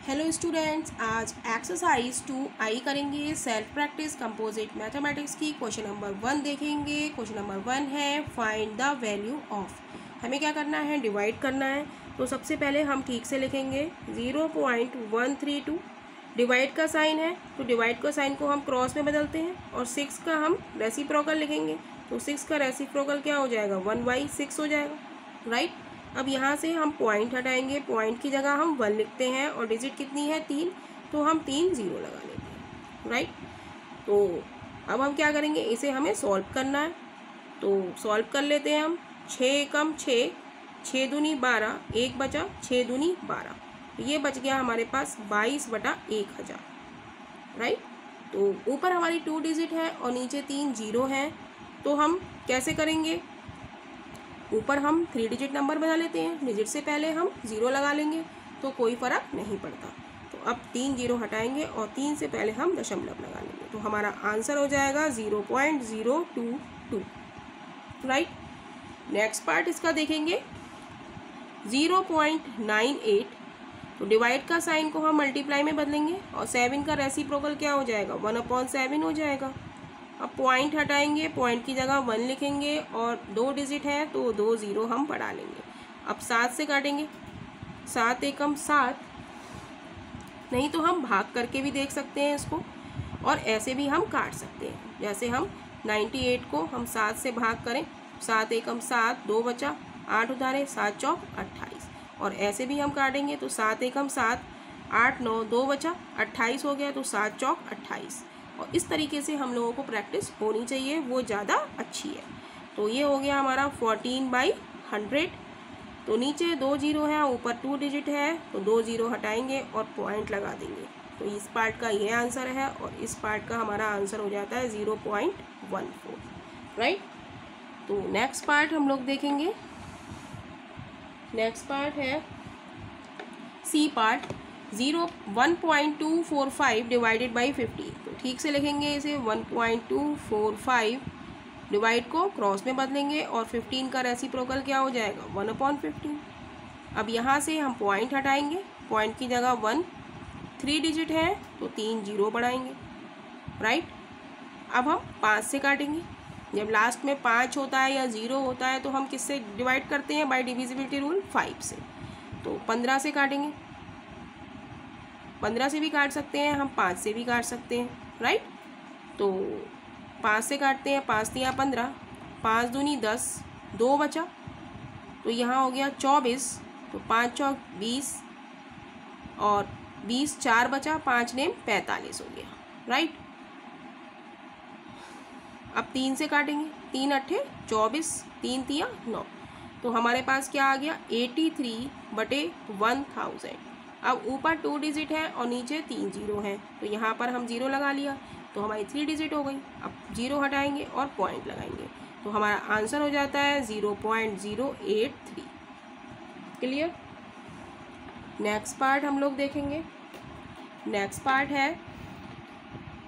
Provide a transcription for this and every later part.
Hello students, आज exercise 2i करेंगे self practice composite mathematics की। क्वेश्चन नंबर 1 देखेंगे। क्वेश्चन नंबर 1 है फाइंड द वैल्यू ऑफ। हमें क्या करना है, डिवाइड करना है। तो सबसे पहले हम ठीक से लिखेंगे 0.132। डिवाइड का साइन है तो डिवाइड का साइन को हम क्रॉस में बदलते हैं और 6 का हम रेसिप्रोकल लिखेंगे। तो 6 का रेसिप्रोकल क्या हो जाएगा, 1/6 हो जाएगा, राइट। अब यहाँ से हम पॉइंट हटाएंगे, पॉइंट की जगह हम 1 लिखते हैं और डिजिट कितनी है, 3, तो हम 3 0 लगा लेते हैं, राइट। तो अब हम क्या करेंगे, इसे हमें सॉल्व करना है। तो सॉल्व कर लेते हैं हम। 6 कम 6, 6 दूनी 12, 1 बचा, 6 दूनी 12, ये बच गया हमारे पास 22/1000, राइट। तो ऊपर हमारी 2 डिजिट है और नीचे 3 0 हैं। तो हम कैसे करेंगे, ऊपर हम 3 डिजिट नंबर बना लेते हैं, डिजिट से पहले हम 0 लगा लेंगे तो कोई फ़र्क नहीं पड़ता। तो अब 3 0 हटाएंगे और 3 से पहले हम दशमलव लगा लेंगे। तो हमारा आंसर हो जाएगा 0.022, राइट। नेक्स्ट पार्ट इसका देखेंगे 0.98। तो डिवाइड का साइन को हम मल्टीप्लाई में बदलेंगे और 7 का रेसिप्रोकल क्या हो जाएगा, 1/7 हो जाएगा। अब पॉइंट हटाएंगे, पॉइंट की जगह 1 लिखेंगे और 2 डिजिट है तो 2 0 हम बढ़ा लेंगे। अब 7 से काटेंगे, 7 एकम 7, नहीं तो हम भाग करके भी देख सकते हैं इसको और ऐसे भी हम काट सकते हैं। जैसे हम 98 को हम 7 से भाग करें, 7 एकम 7, 2 बचा, 8 उधारे, 7 चौक 28, और ऐसे भी हम काटेंगे तो 7 एकम 7, 8 9, 2 बचा, 28 हो गया, तो 7 चौक 28। और इस तरीके से हम लोगों को प्रैक्टिस होनी चाहिए, वो ज़्यादा अच्छी है। तो ये हो गया हमारा 14/100। तो नीचे 2 0 है, ऊपर 2 डिजिट है, तो 2 0 हटाएंगे और पॉइंट लगा देंगे। तो इस पार्ट का ये आंसर है और इस पार्ट का हमारा आंसर हो जाता है 0.14, राइट। तो नेक्स्ट पार्ट हम लोग देखेंगे। नेक्स्ट पार्ट है सी पार्ट, 1.245 डिवाइडेड बाई 50। तो ठीक से लिखेंगे इसे 1.245, डिवाइड को क्रॉस में बदलेंगे और 15 का रेसिप्रोकल क्या हो जाएगा, 1/15। अब यहाँ से हम पॉइंट हटाएंगे, पॉइंट की जगह 1, 3 डिजिट है तो 3 0 बढ़ाएंगे, राइट। अब हम 5 से काटेंगे। जब लास्ट में 5 होता है या 0 होता है तो हम किससे डिवाइड करते हैं, बाय डिविजिबिलिटी रूल 5 से। तो 15 से काटेंगे, 15 से भी काट सकते हैं हम, 5 से भी काट सकते हैं, राइट। तो 5 से काटते हैं, 5 3 15, 5 दूनी 10, 2 बचा, तो यहाँ हो गया 24, तो 5 चौक 20 और 20, 4 बचा, 5 नेम 45 हो गया, राइट। अब 3 से काटेंगे, 3 अट्ठे 24, 3 तिया 9, तो हमारे पास क्या आ गया, 83/1000। अब ऊपर 2 डिजिट है और नीचे 3 0 हैं, तो यहाँ पर हम 0 लगा लिया तो हमारी 3 डिजिट हो गई। अब 0 हटाएंगे और पॉइंट लगाएंगे तो हमारा आंसर हो जाता है 0.083, क्लियर। नेक्स्ट पार्ट हम लोग देखेंगे। नेक्स्ट पार्ट है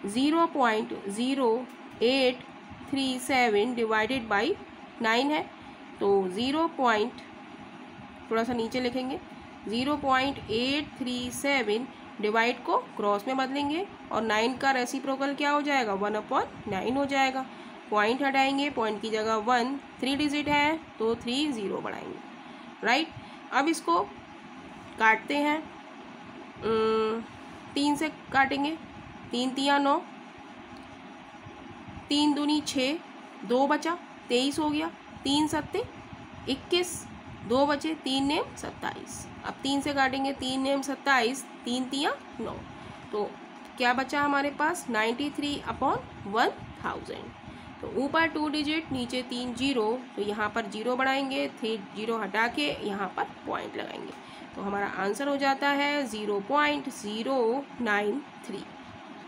0.0837 डिवाइडेड बाई 9 है। तो 0 पॉइंट थोड़ा सा नीचे लिखेंगे, 0.837 डिवाइड को क्रॉस में बदलेंगे और 9 का रेसिप्रोकल क्या हो जाएगा, 1/9 हो जाएगा। पॉइंट हटाएंगे, पॉइंट की जगह 1, 3 डिजिट है तो 3 0 बढ़ाएंगे, राइट। अब इसको काटते हैं, 3 से काटेंगे, 3 तिया 9, 3 दूनी 6, 2 बचा, 23 हो गया, 3 सत्ते 21, 2 बचे, 3 नेम 27। अब 3 से काटेंगे, 3 नेम 27, 3 तिया 9, तो क्या बचा हमारे पास, 93/1000। तो ऊपर 2 डिजिट, नीचे 3 0, तो यहाँ पर 0 बढ़ाएंगे, 3 0 हटा के यहाँ पर पॉइंट लगाएंगे तो हमारा आंसर हो जाता है 0.093,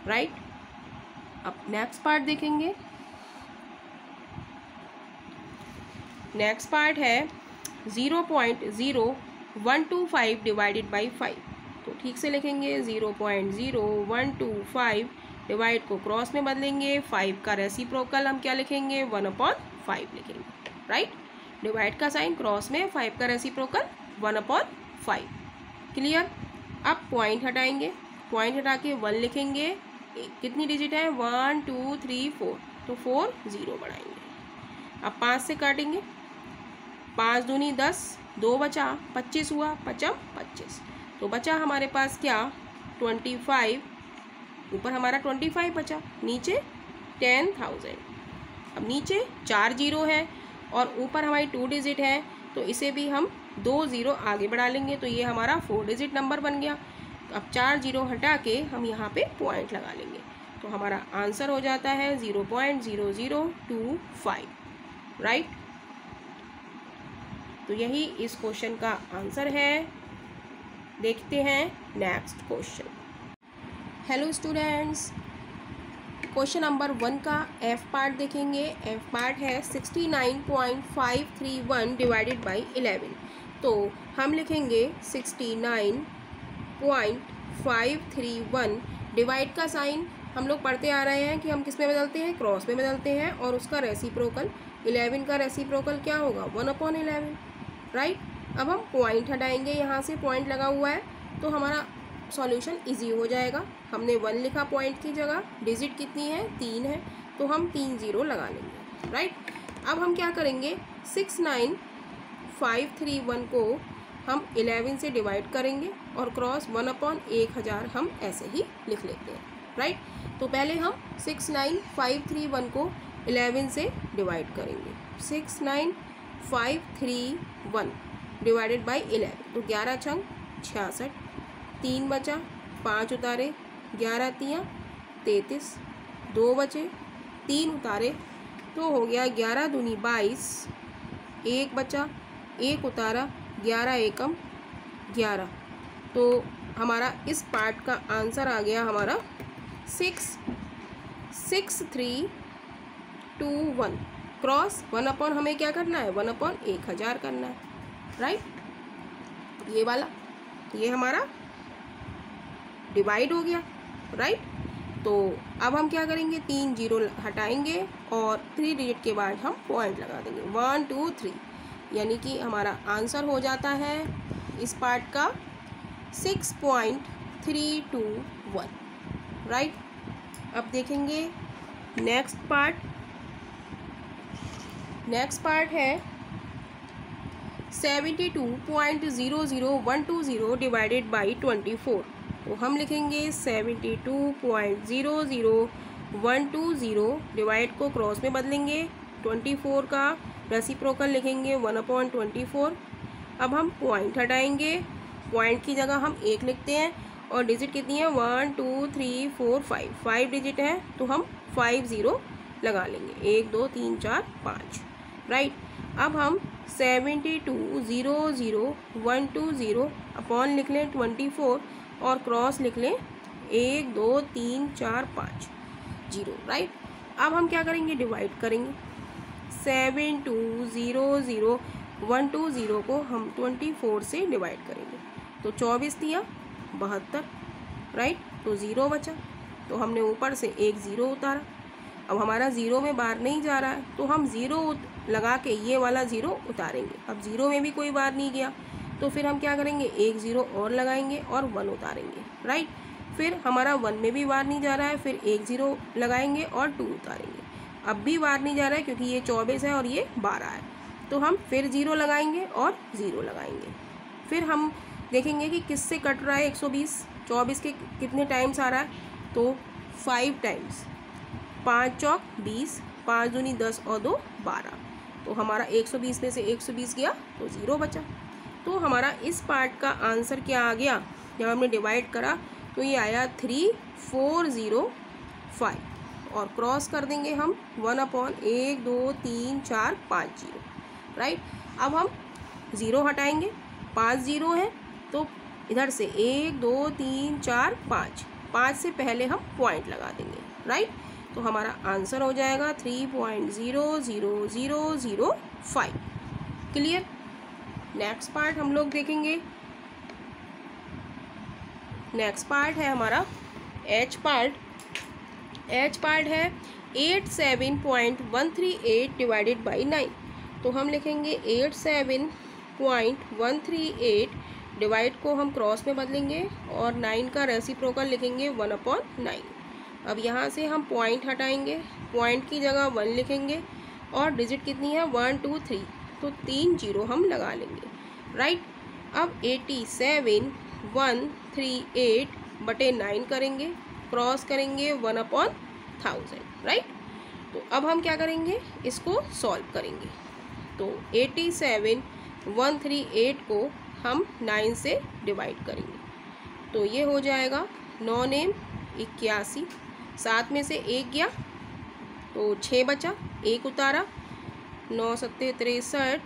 राइट। अब नेक्स्ट पार्ट देखेंगे। नेक्स्ट पार्ट है 0.0125 डिवाइडेड बाई 5। तो ठीक से लिखेंगे 0.0125, डिवाइड को क्रॉस में बदलेंगे, 5 का रेसिप्रोकल हम क्या लिखेंगे, 1/5 लिखेंगे, राइट। डिवाइड का साइन क्रॉस में, 5 का रेसिप्रोकल 1/5, क्लियर। अब पॉइंट हटाएंगे, पॉइंट हटा के 1 लिखेंगे, कितनी डिजिट है 1 2 3 4, तो 4 0 बढ़ाएंगे। अब 5 से काटेंगे, 5 दूनी 10, 2 बचा, 25 हुआ, 5 25, तो बचा हमारे पास क्या 25, ऊपर हमारा 25 बचा, नीचे 10,000। अब नीचे 4 जीरो है और ऊपर हमारी 2 डिजिट है, तो इसे भी हम 2 ज़ीरो आगे बढ़ा लेंगे, तो ये हमारा 4 डिजिट नंबर बन गया। तो अब 4 जीरो हटा के हम यहाँ पे पॉइंट लगा लेंगे, तो हमारा आंसर हो जाता है 0.0025, राइट। तो यही इस क्वेश्चन का आंसर है। देखते हैं next question. Hello students, question number 1 का एफ पार्ट देखेंगे। एफ पार्ट है 69.531 डिवाइडेड बाई 11। तो हम लिखेंगे 69.531, डिवाइड का साइन हम लोग पढ़ते आ रहे हैं कि हम किस में बदलते हैं, क्रॉस में बदलते हैं, और उसका रेसिप्रोकल 11 का रेसिप्रोकल क्या होगा 1/11, राइट। अब हम पॉइंट हटाएंगे, यहाँ से पॉइंट लगा हुआ है तो हमारा सॉल्यूशन इजी हो जाएगा। हमने 1 लिखा पॉइंट की जगह, डिजिट कितनी है 3 है, तो हम 3 ज़ीरो लगा लेंगे, राइट। अब हम क्या करेंगे 69.531 को हम 11 से डिवाइड करेंगे और क्रॉस 1/1000 हम ऐसे ही लिख लेते हैं, राइट। तो पहले हम 69.531 को 11 से डिवाइड करेंगे, 69.531 डिवाइडेड बाई 11, तो 11 छंग 66, 3 बचा, 5 उतारे, 11 तियाँ 33, 2 बचे, 3 उतारे, तो हो गया 11 दूनी 22, 1 बचा, 1 उतारा, 11 एकम 11, तो हमारा इस पार्ट का आंसर आ गया हमारा 66321, क्रॉस 1/, हमें क्या करना है 1/1000 करना है, राइट। ये वाला, ये हमारा डिवाइड हो गया, राइट। तो अब हम क्या करेंगे 3 जीरो हटाएंगे और 3 डिजिट के बाद हम पॉइंट लगा देंगे 1 2 3, यानी कि हमारा आंसर हो जाता है इस पार्ट का 6.321, राइट। अब देखेंगे नेक्स्ट पार्ट। नेक्स्ट पार्ट है 72.00120 डिवाइडेड बाई 24। तो हम लिखेंगे 72.00120, डिवाइड को क्रॉस में बदलेंगे, 24 का रेसिप्रोकल लिखेंगे 1/24। अब हम पॉइंट हटाएंगे, पॉइंट की जगह हम 1 लिखते हैं और डिजिट कितनी है 1 2 3 4 5, 5 डिजिट है, तो हम 5 ज़ीरो लगा लेंगे, 1 2 3 4 5, राइट। अब हम 72.00120 अपॉन लिख लें 24 और क्रॉस लिख लें 1 2 3 4 5 0, राइट। अब हम क्या करेंगे डिवाइड करेंगे, 72.00120 को हम 24 से डिवाइड करेंगे, तो 24 दिया 72, राइट, तो 0 बचा, तो हमने ऊपर से 1 ज़ीरो उतारा। अब हमारा ज़ीरो में बाहर नहीं जा रहा है, तो हम ज़ीरो लगा के ये वाला ज़ीरो उतारेंगे। अब ज़ीरो में भी कोई बाहर नहीं गया, तो फिर हम क्या करेंगे 1 ज़ीरो और लगाएंगे और 1 उतारेंगे, राइट। फिर हमारा 1 में भी बाहर नहीं जा रहा है, फिर 1 ज़ीरो लगाएंगे और 2 उतारेंगे। अब भी बाहर नहीं जा रहा है क्योंकि ये 24 है और ये 12 है, तो हम फिर 0 लगाएंगे और 0 लगाएंगे। फिर हम देखेंगे कि किससे कट रहा है 120, 24 के कितने टाइम्स आ रहा है, तो 5 टाइम्स, 5 चौक 20, 5 दूनी 10 और 2 12, तो हमारा 120 में से 120 गया तो 0 बचा। तो हमारा इस पार्ट का आंसर क्या आ गया, जब हमने डिवाइड करा तो ये आया 3405, और क्रॉस कर देंगे हम 1/1 2 3 4 5 0, राइट। अब हम 0 हटाएंगे, 5 ज़ीरो है, तो इधर से 1 2 3 4 5, 5 से पहले हम पॉइंट लगा देंगे, राइट। तो हमारा आंसर हो जाएगा 3.00005, क्लियर। नेक्स्ट पार्ट हम लोग देखेंगे। नेक्स्ट पार्ट है हमारा एच पार्ट। एच पार्ट है 87.138 डिवाइडेड बाई 9। तो हम लिखेंगे 87.138 डिवाइड को हम क्रॉस में बदलेंगे और 9 का रेसिप्रोकल लिखेंगे 1/9। अब यहाँ से हम पॉइंट हटाएंगे, पॉइंट की जगह 1 लिखेंगे और डिजिट कितनी है 1 2 3, तो 3 जीरो हम लगा लेंगे, राइट। अब 87,138/9 करेंगे, क्रॉस करेंगे 1/1000, राइट। तो अब हम क्या करेंगे, इसको सॉल्व करेंगे। तो 87,138 को हम 9 से डिवाइड करेंगे, तो ये हो जाएगा 9 नेम 81, 7 में से 1 गया तो 6 बचा, 1 उतारा, 9 सत्ते 63,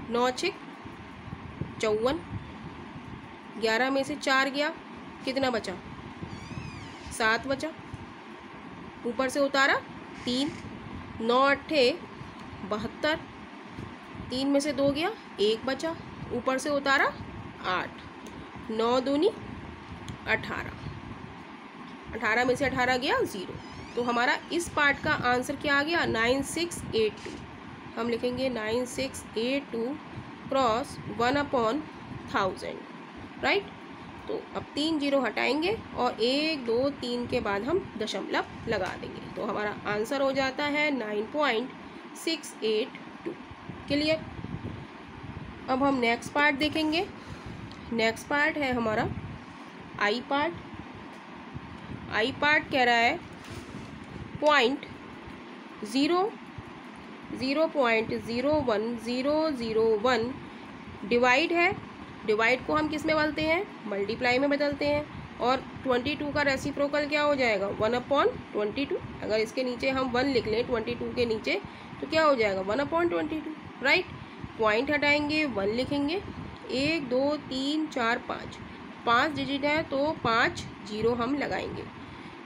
9 6 54, 11 में से 4 गया, कितना बचा 7 बचा, ऊपर से उतारा 3, 9 8 72, 3 में से 2 गया, 1 बचा, ऊपर से उतारा 8, 9 दूनी 18, 18 में से 18 गया 0। तो हमारा इस पार्ट का आंसर क्या आ गया 9682। हम लिखेंगे 9682 क्रॉस 1/1000, राइट। तो अब 3 जीरो हटाएंगे और 1 2 3 के बाद हम दशमलव लगा देंगे, तो हमारा आंसर हो जाता है 9.682। क्लियर। अब हम नेक्स्ट पार्ट देखेंगे। नेक्स्ट पार्ट है हमारा आई पार्ट। आई पार्ट कह रहा है 0.01001 डिवाइड है। डिवाइड को हम किस में बदलते हैं, मल्टीप्लाई में बदलते हैं। और 22 का रेसिप्रोकल क्या हो जाएगा 1/22। अगर इसके नीचे हम 1 लिख लें 22 के नीचे तो क्या हो जाएगा 1/22, राइट। पॉइंट हटाएंगे 1 लिखेंगे, 1 2 3 4 5 डिजिट है तो 5 जीरो हम लगाएंगे,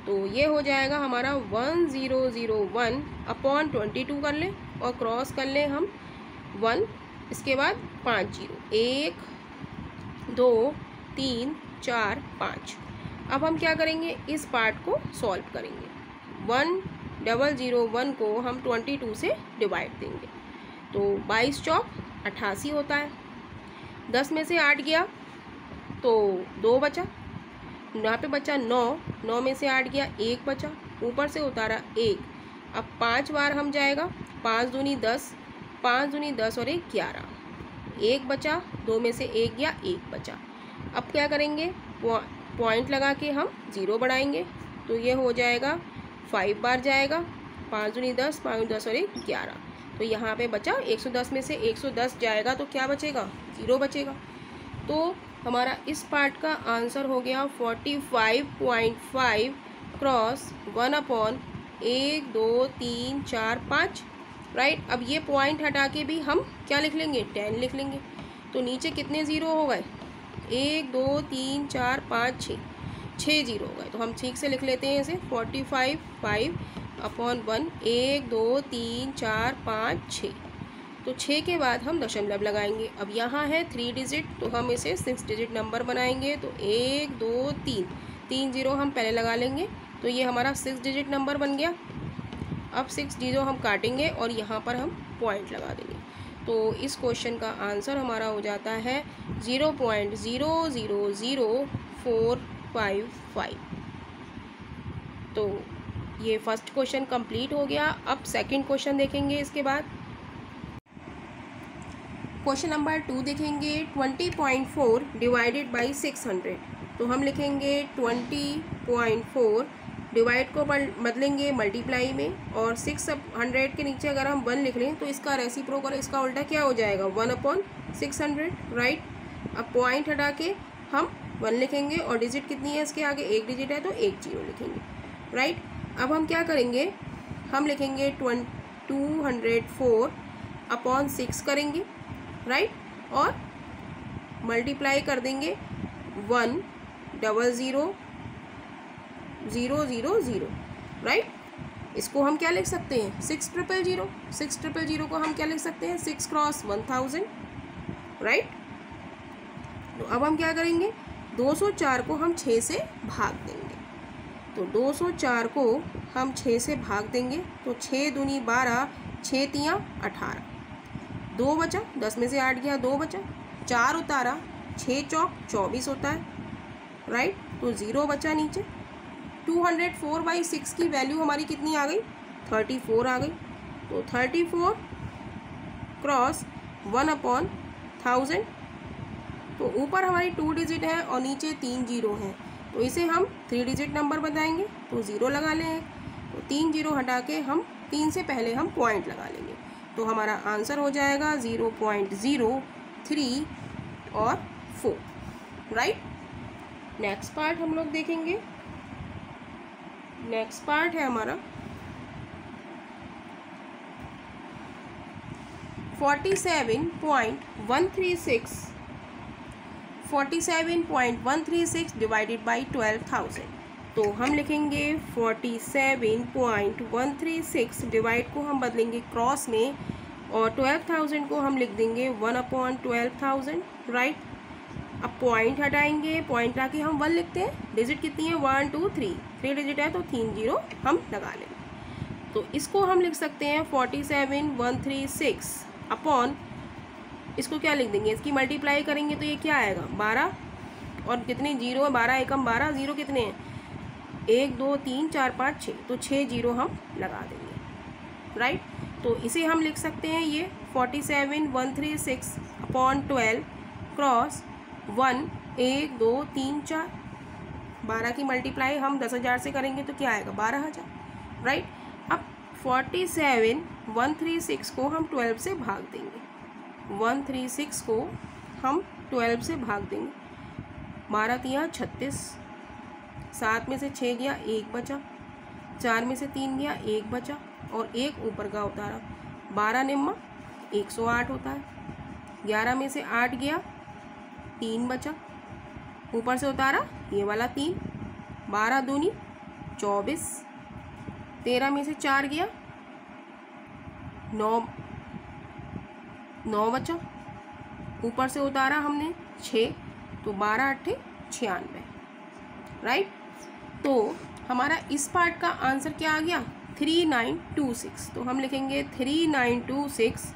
तो ये हो जाएगा हमारा 1001/22 कर लें और क्रॉस कर लें हम 1, इसके बाद 5 जीरो, 1 2 3 4 5। अब हम क्या करेंगे, इस पार्ट को सॉल्व करेंगे। 1001 को हम 22 से डिवाइड देंगे, तो 22 चौक 88 होता है। 10 में से 8 गया तो 2 बचा, यहाँ पे बचा 9, 9 में से 8 गया 1 बचा, ऊपर से उतारा 1। अब 5 बार हम जाएगा, 5 दूनी 10, 5 दूनी 10 और 1 11, 1 बचा, 2 में से 1 गया 1 बचा। अब क्या करेंगे, पॉइंट लगा के हम 0 बढ़ाएंगे, तो ये हो जाएगा 5 बार जाएगा, 5 दूनी 10, 5 10 और 1 11, तो यहाँ पे बचा 110 में से 110 जाएगा तो क्या बचेगा 0 बचेगा। तो हमारा इस पार्ट का आंसर हो गया 45.5 क्रॉस 1/1 2 3 4 5, राइट। अब ये पॉइंट हटा के भी हम क्या लिख लेंगे 10 लिख लेंगे, तो नीचे कितने ज़ीरो हो गए 1 2 3 4 5 6, 6 जीरो हो गए। तो हम ठीक से लिख लेते हैं इसे 45/5 1 1 2 3 4 5 6, तो 6 के बाद हम दशमलव लगाएंगे। अब यहाँ है 3 डिजिट तो हम इसे 6 डिजिट नंबर बनाएंगे, तो 1 2 3, 3 जीरो हम पहले लगा लेंगे, तो ये हमारा 6 डिजिट नंबर बन गया। अब 6 जीरो हम काटेंगे और यहाँ पर हम पॉइंट लगा देंगे, तो इस क्वेश्चन का आंसर हमारा हो जाता है 0.000455। तो ये फर्स्ट क्वेश्चन कंप्लीट हो गया। अब सेकंड क्वेश्चन देखेंगे इसके बाद। क्वेश्चन नंबर 2 देखेंगे 20.4 डिवाइडेड बाई 600। तो हम लिखेंगे 20.4, डिवाइड को बदलेंगे मल्टीप्लाई में, और 600 के नीचे अगर हम 1 लिख लें तो इसका रेसिप्रोकल, इसका उल्टा क्या हो जाएगा 1/600, राइट। अब पॉइंट हटा के हम 1 लिखेंगे और डिजिट कितनी है इसके आगे 1 डिजिट है तो 1 जीरो लिखेंगे, राइट। अब हम क्या करेंगे, हम लिखेंगे 204/6 करेंगे, राइट, और मल्टीप्लाई कर देंगे 100,000, राइट। इसको हम क्या लिख सकते हैं 6,000 को हम क्या लिख सकते हैं 6 क्रॉस 1000, राइट। तो अब हम क्या करेंगे 204 को हम 6 से भाग देंगे, तो 204 को हम 6 से भाग देंगे, तो 6 दूनी 12, 6 तियाँ 18, 2 बचा, 10 में से 8 गया 2 बचा, 4 उतारा, 6 चौक 24 होता है, राइट। तो 0 बचा नीचे। 204/6 की वैल्यू हमारी कितनी आ गई? 34 आ गई। तो 34 क्रॉस 1/1000। तो ऊपर हमारी 2 डिजिट है और नीचे 3 जीरो हैं, तो इसे हम 3 डिजिट नंबर बताएंगे। तो 0 लगा लें, तो 3 जीरो हटा के हम 3 से पहले हम पॉइंट लगा लेंगे। तो हमारा आंसर हो जाएगा 0.03 और 4, राइट। नेक्स्ट पार्ट हम लोग देखेंगे। नेक्स्ट पार्ट है हमारा 47.136 डिवाइडेड बाई 12,000। तो हम लिखेंगे 47.136 डिवाइड को हम बदलेंगे क्रॉस में, और 12,000 को हम लिख देंगे 1/12,000, राइट। अब पॉइंट हटाएंगे, पॉइंट आके हम 1 लिखते हैं। डिजिट कितनी है? 1 2 3 डिजिट है, तो 3 जीरो हम लगा लेंगे। तो इसको हम लिख सकते हैं 47,136 अपॉन, इसको क्या लिख देंगे? इसकी मल्टीप्लाई करेंगे तो ये क्या आएगा? 12, और कितने जीरो है? 12 एकम 12, जीरो कितने हैं? 1 2 3 4 5 6, तो 6 जीरो हम लगा देंगे, राइट। तो इसे हम लिख सकते हैं ये 47,136 अपॉन 12 क्रॉस 1 1 2 3 4। 12 की मल्टीप्लाई हम 10,000 से करेंगे तो क्या आएगा? 12,000, राइट। अब 47,136 को हम 12 से भाग देंगे। 136 को हम 12 से भाग देंगे। 12 तिया 36, 7 में से 6 गया, 1 बचा। 4 में से 3 गया, 1 बचा, और 1 ऊपर का उतारा। 12 निम्मा 108 होता है। 11 में से 8 गया, 3 बचा, ऊपर से उतारा ये वाला 3। 12 दूनी 24। 13 में से 4 गया, 9 बचा, ऊपर से उतारा हमने 6, तो 12 8 96, राइट। तो हमारा इस पार्ट का आंसर क्या आ गया? 3926। तो हम लिखेंगे 3926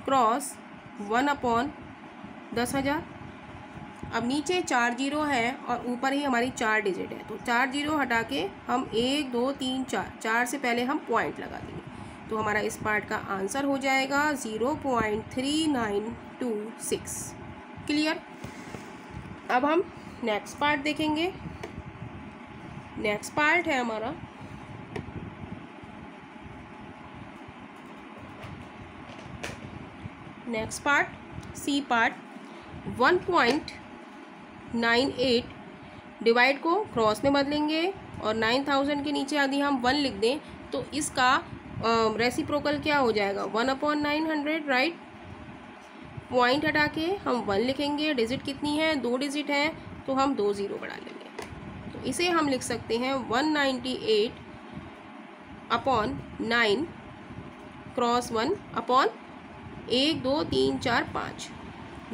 क्रॉस 1/10,000। अब नीचे 4 जीरो है और ऊपर ही हमारी 4 डिजिट है, तो 4 जीरो हटा के हम 1 2 3 4 से पहले हम पॉइंट लगा देंगे। तो हमारा इस पार्ट का आंसर हो जाएगा 0.3926। क्लियर। अब हम नेक्स्ट पार्ट देखेंगे। नेक्स्ट पार्ट है हमारा next part C part 1.98 divide को क्रॉस में बदलेंगे, और 9,000 के नीचे यदि हम 1 लिख दें तो इसका रेसिप्रोकल क्या हो जाएगा? 1/900, राइट। पॉइंट हटा के हम 1 लिखेंगे। डिजिट कितनी है? 2 डिजिट है, तो हम 2 जीरो बढ़ा लेंगे। तो इसे हम लिख सकते हैं 198 अपॉन 9 क्रॉस 1 अपॉन 1 2 3 4 5।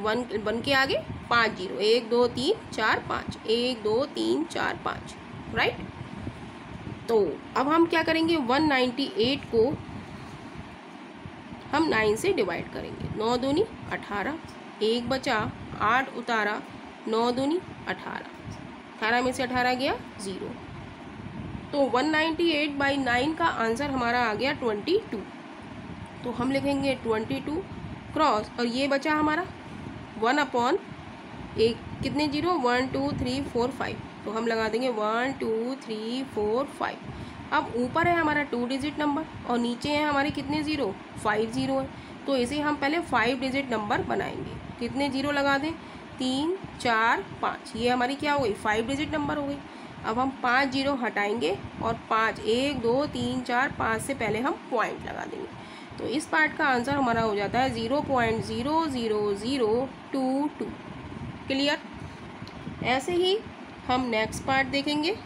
1 के आगे 5 जीरो, 1 2 3 4 5, 1 2 3 4 5, राइट। तो अब हम क्या करेंगे? 198 को हम 9 से डिवाइड करेंगे। 9 दूनी 18, 1 बचा, 8 उतारा, 9 दूनी 18, 18 में से 18 गया 0। तो 198/9 का आंसर हमारा आ गया 22। तो हम लिखेंगे 22 क्रॉस, और ये बचा हमारा 1/1 कितने जीरो? 1 2 3 4 5, तो हम लगा देंगे 1 2 3 4 5। अब ऊपर है हमारा 2 डिजिट नंबर और नीचे है हमारे कितने जीरो? 5 जीरो है, तो इसे हम पहले 5 डिजिट नंबर बनाएंगे। कितने जीरो लगा दें? 3 4 5, ये हमारी क्या हो गई? 5 डिजिट नंबर हो गई। अब हम 5 जीरो हटाएंगे और 5 1 2 3 4 5 से पहले हम पॉइंट लगा देंगे। तो इस पार्ट का आंसर हमारा हो जाता है 0.00022। क्लियर। ऐसे ही हम नेक्स्ट पार्ट देखेंगे।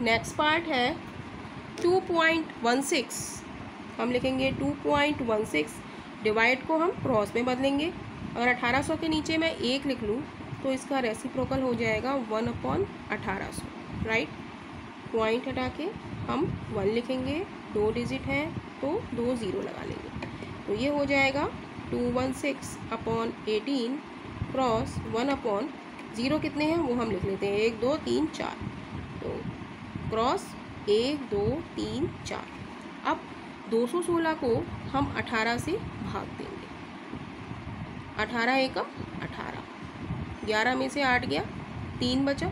नेक्स्ट पार्ट है 2.16। हम लिखेंगे 2.16 डिवाइड को हम क्रॉस में बदलेंगे। अगर 1800 के नीचे मैं 1 लिख लूँ तो इसका रेसिप्रोकल हो जाएगा 1/1800, राइट। पॉइंट हटा के हम 1 लिखेंगे, 2 डिजिट है तो 2 जीरो लगा लेंगे, तो ये हो जाएगा 216/18 क्रॉस 1/0 कितने हैं वो हम लिख लेते हैं 1 2 3 4, तो क्रॉस 1 2 3 4। अब 216 को हम 18 से भाग देंगे, 18 एकम 18, 11 में से 8 गया, 3 बचा,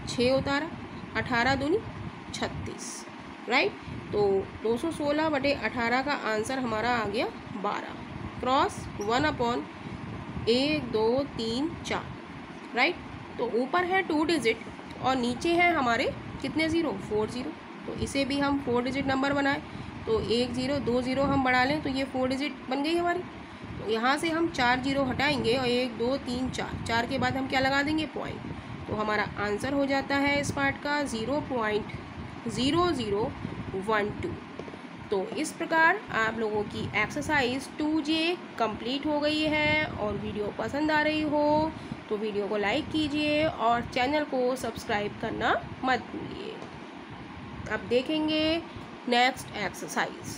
6 उतारा, 18 दूनी 36, राइट। तो 216/18 का आंसर हमारा आ गया 12, क्रॉस 1/1 2 3 4, राइट। तो ऊपर है 2 डिजिट और नीचे है हमारे कितने ज़ीरो 4 ज़ीरो, तो इसे भी हम 4 डिजिट नंबर बनाए, तो 1 0 2 0 हम बढ़ा लें तो ये 4 डिजिट बन गई हमारी। तो यहाँ से हम 4 0 हटाएंगे और 1 2 3 4 के बाद हम क्या लगा देंगे पॉइंट, तो हमारा आंसर हो जाता है इस पार्ट का 0.0012। तो इस प्रकार आप लोगों की एक्सरसाइज 2J कंप्लीट हो गई है। और वीडियो पसंद आ रही हो तो वीडियो को लाइक कीजिए और चैनल को सब्सक्राइब करना मत भूलिए। अब देखेंगे नेक्स्ट एक्सरसाइज।